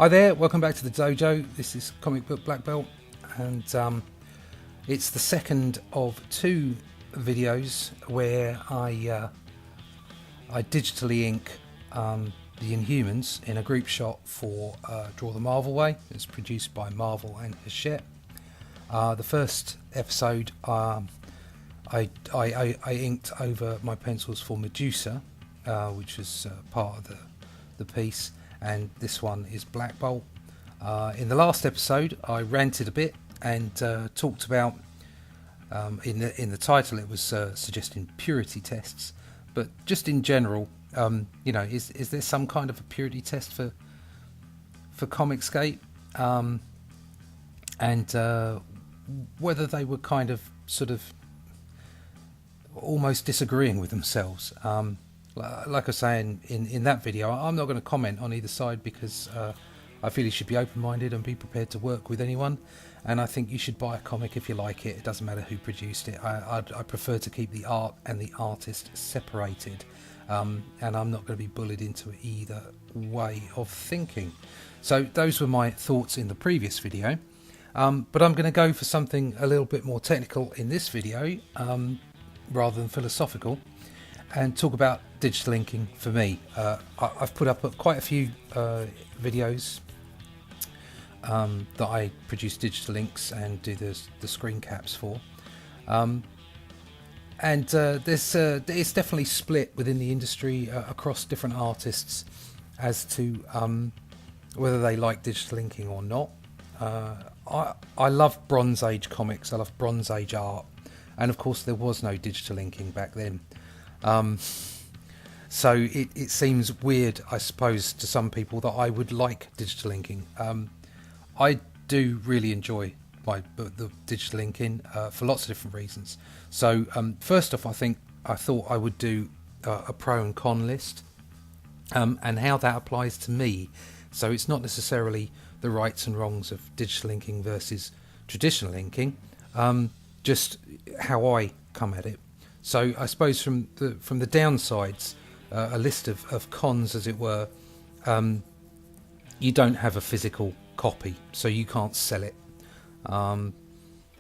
Hi there, welcome back to the dojo. This is Comic Book Black Belt, and it's the second of two videos where I digitally ink the Inhumans in a group shot for Draw the Marvel Way. It's produced by Marvel and Hachette. The first episode I inked over my pencils for Medusa, which was part of the piece, and this one is Black Bolt. In the last episode I ranted a bit and talked about, in the title it was suggesting purity tests, but just in general, is there some kind of a purity test for comicsgate, and whether they were kind of sort of almost disagreeing with themselves. Like I say in that video, I'm not going to comment on either side because I feel you should be open-minded and be prepared to work with anyone, and I think you should buy a comic if you like it. It doesn't matter who produced it. I prefer to keep the art and the artist separated, and I'm not going to be bullied into either way of thinking. So those were my thoughts in the previous video, but I'm going to go for something a little bit more technical in this video, rather than philosophical, and talk about digital inking for me. I've put up quite a few videos that I produce digital inks and do the screen caps for, and it's definitely split within the industry across different artists as to whether they like digital inking or not. I love Bronze Age comics, I love Bronze Age art, and of course there was no digital inking back then. So it seems weird, I suppose, to some people that I would like digital inking. I do really enjoy the digital inking for lots of different reasons. So first off, I thought I would do a pro and con list, and how that applies to me. So it's not necessarily the rights and wrongs of digital inking versus traditional inking, just how I come at it. So I suppose from the downsides, a list of cons, as it were. You don't have a physical copy, so you can't sell it.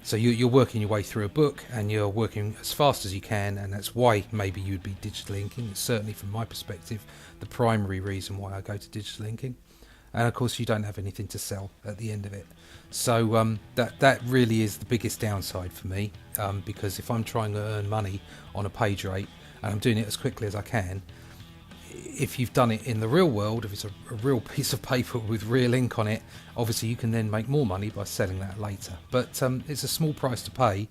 So you're working your way through a book, and you're working as fast as you can, and that's why maybe you'd be digital inking. It's certainly, from my perspective, the primary reason why I go to digital inking. And of course you don't have anything to sell at the end of it. So that really is the biggest downside for me, because if I'm trying to earn money on a page rate and I'm doing it as quickly as I can, if you've done it in the real world, if it's a real piece of paper with real ink on it, obviously you can then make more money by selling that later. But it's a small price to pay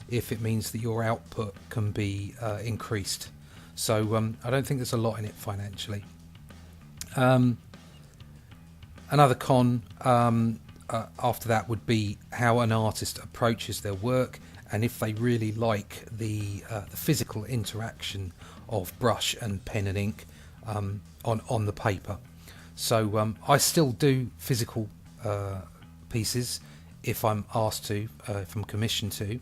if it means that your output can be increased. So I don't think there's a lot in it financially. Another con after that would be how an artist approaches their work, and if they really like the physical interaction of brush and pen and ink on the paper. So I still do physical pieces if I'm asked to, if I'm commissioned to,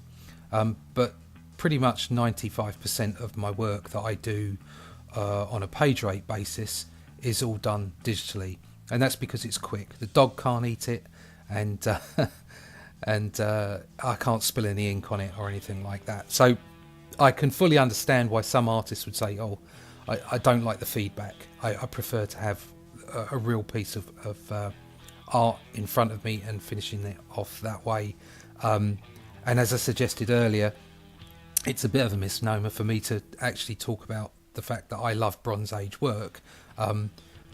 but pretty much 95% of my work that I do on a page rate basis is all done digitally. And that's because it's quick. The dog can't eat it, and I can't spill any ink on it or anything like that. So I can fully understand why some artists would say, "Oh, I don't like the feedback. I prefer to have a real piece of art in front of me and finishing it off that way." And as I suggested earlier, it's a bit of a misnomer for me to actually talk about the fact that I love Bronze Age work.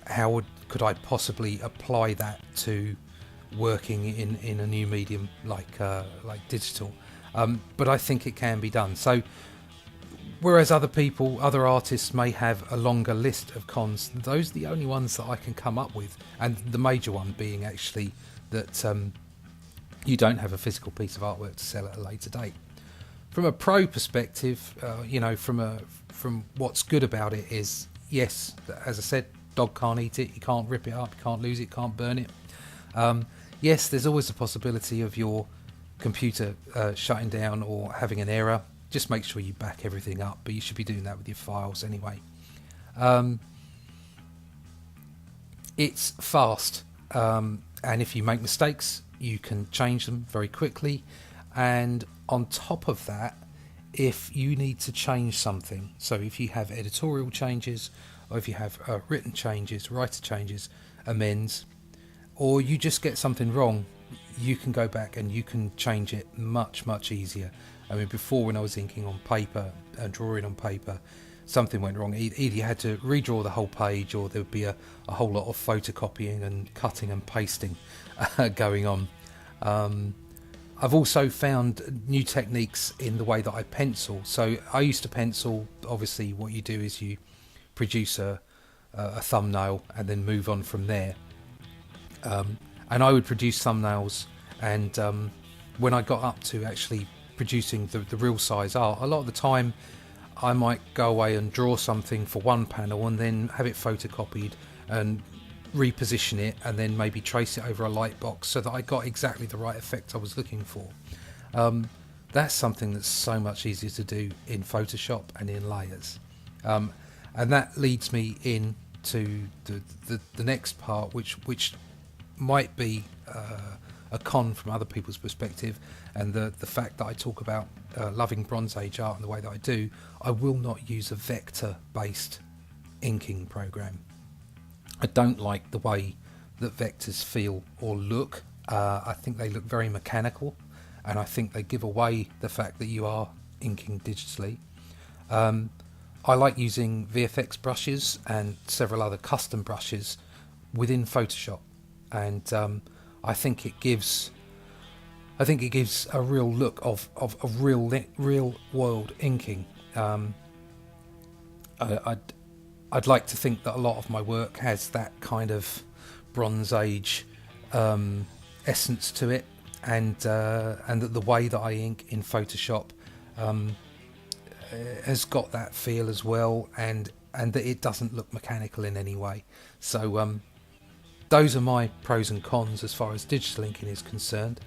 How could I possibly apply that to working in a new medium like digital? But I think it can be done. So whereas other artists may have a longer list of cons, those are the only ones that I can come up with, and the major one being actually that you don't have a physical piece of artwork to sell at a later date. From a pro perspective, from what's good about it is, yes, as I said, dog can't eat it, you can't rip it up, you can't lose it, can't burn it. Yes, there's always the possibility of your computer shutting down or having an error. Just make sure you back everything up, but you should be doing that with your files anyway. It's fast. and if you make mistakes, you can change them very quickly. And on top of that, if you need to change something, so if you have editorial changes, or if you have written changes, writer changes, amends, or you just get something wrong, you can go back and you can change it much easier. I mean, before, when I was inking on paper and drawing on paper, something went wrong. Either you had to redraw the whole page, or there would be a whole lot of photocopying and cutting and pasting going on. I've also found new techniques in the way that I pencil. So I used to pencil. Obviously, what you do is you produce a thumbnail and then move on from there. And I would produce thumbnails, and when I got up to actually producing the real size art, a lot of the time I might go away and draw something for one panel and then have it photocopied and reposition it, and then maybe trace it over a light box so that I got exactly the right effect I was looking for. That's something that's so much easier to do in Photoshop and in layers. And that leads me into the next part, which might be a con from other people's perspective, and the fact that I talk about loving Bronze Age art and the way that I do. I will not use a vector-based inking program. I don't like the way that vectors feel or look. I think they look very mechanical, and I think they give away the fact that you are inking digitally. I like using VFX brushes and several other custom brushes within Photoshop, and I think it gives a real look of real world inking. I'd like to think that a lot of my work has that kind of Bronze Age essence to it, and that the way that I ink in Photoshop has got that feel as well, and that it doesn't look mechanical in any way. So those are my pros and cons as far as digital inking is concerned.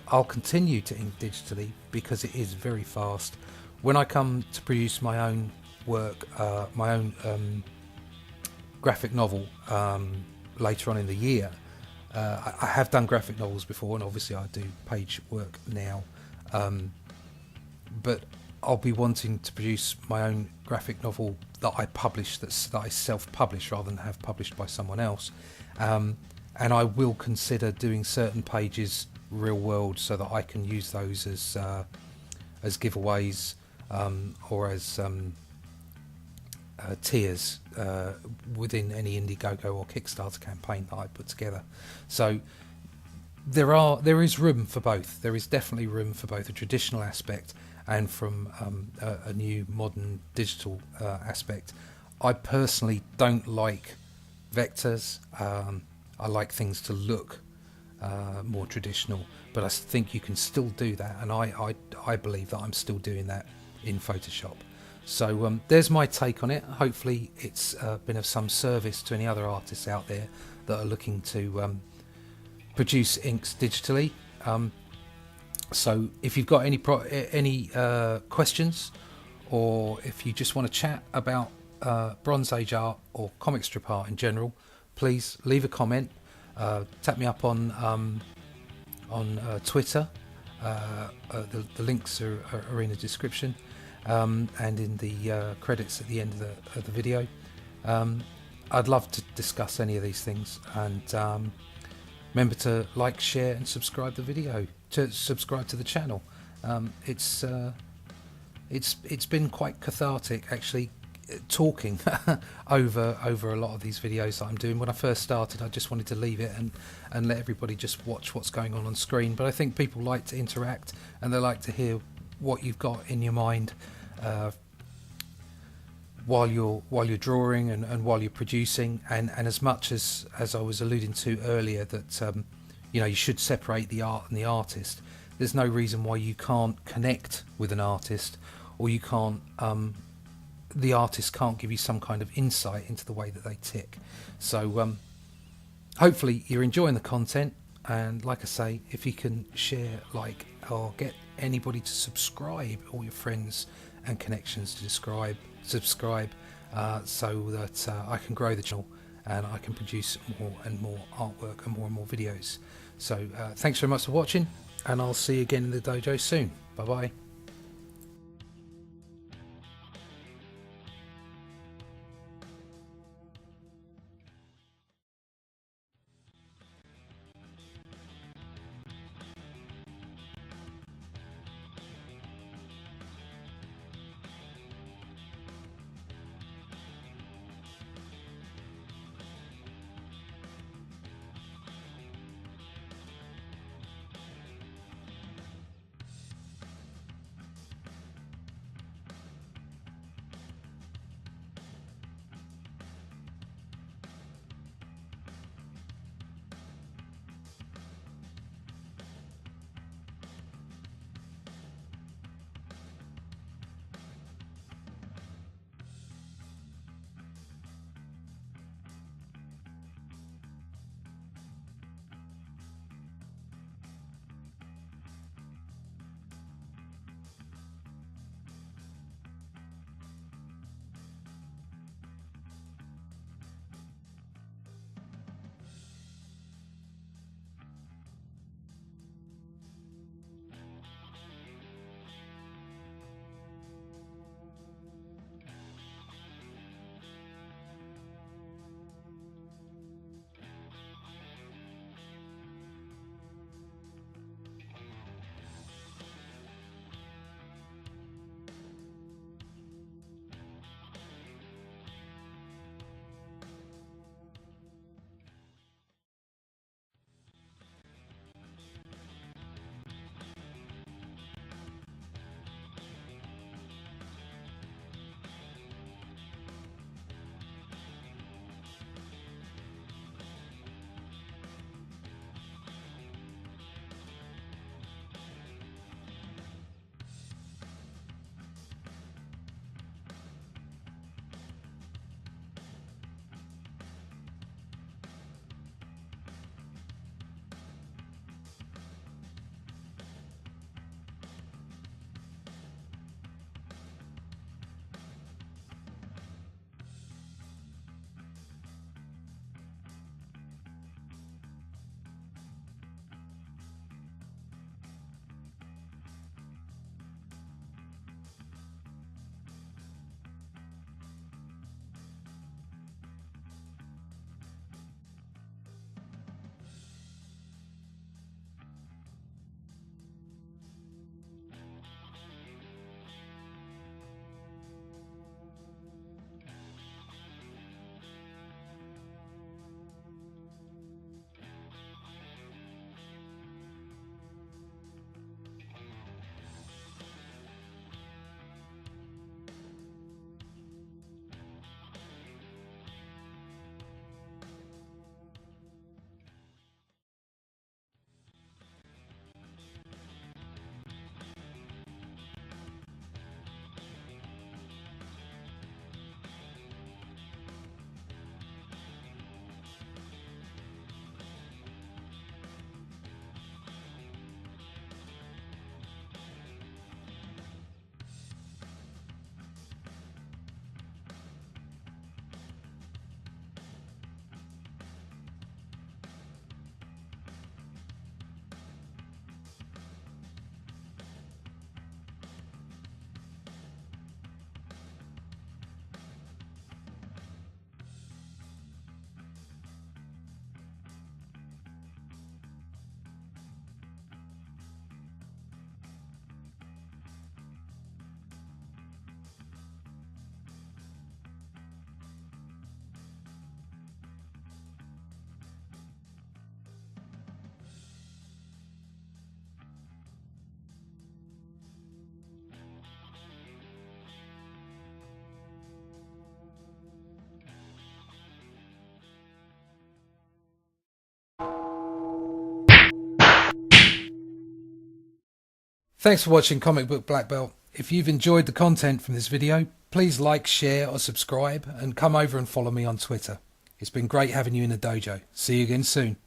I'll continue to ink digitally because it is very fast. When I come to produce my own work, my own graphic novel later on in the year, I have done graphic novels before, and obviously I do page work now, but I'll be wanting to produce my own graphic novel that I publish, that I self-publish rather than have published by someone else, and I will consider doing certain pages real world so that I can use those as giveaways, or as tiers within any Indiegogo or Kickstarter campaign that I put together. So there is room for both. There is definitely room for both a traditional aspect and from a new modern digital aspect. I personally don't like vectors. I like things to look more traditional, but I think you can still do that, and I believe that I'm still doing that in Photoshop. So there's my take on it. Hopefully it's been of some service to any other artists out there that are looking to produce inks digitally. So if you've got any questions, or if you just want to chat about Bronze Age art or comic strip art in general, please leave a comment. Tap me up on Twitter. The links are in the description, and in the credits at the end of the video. I'd love to discuss any of these things, and remember to like, share and subscribe the video, to subscribe to the channel. It's been quite cathartic actually talking over a lot of these videos that I'm doing. When I first started, I just wanted to leave it and let everybody just watch what's going on screen, but I think people like to interact, and they like to hear what you've got in your mind while you're drawing and while you're producing, and as much as I was alluding to earlier, that you should separate the art and the artist. There's no reason why you can't connect with an artist, or you can't the artist can't give you some kind of insight into the way that they tick. So hopefully you're enjoying the content, and like I say, if you can share, like, or get anybody to subscribe, all your friends and connections to subscribe, so that I can grow the channel and I can produce more and more artwork and more videos. So thanks very much for watching, and I'll see you again in the dojo soon. Bye bye. Thanks for watching Comic Book Black Belt. If you've enjoyed the content from this video, please like, share or subscribe, and come over and follow me on Twitter. It's been great having you in the dojo. See you again soon.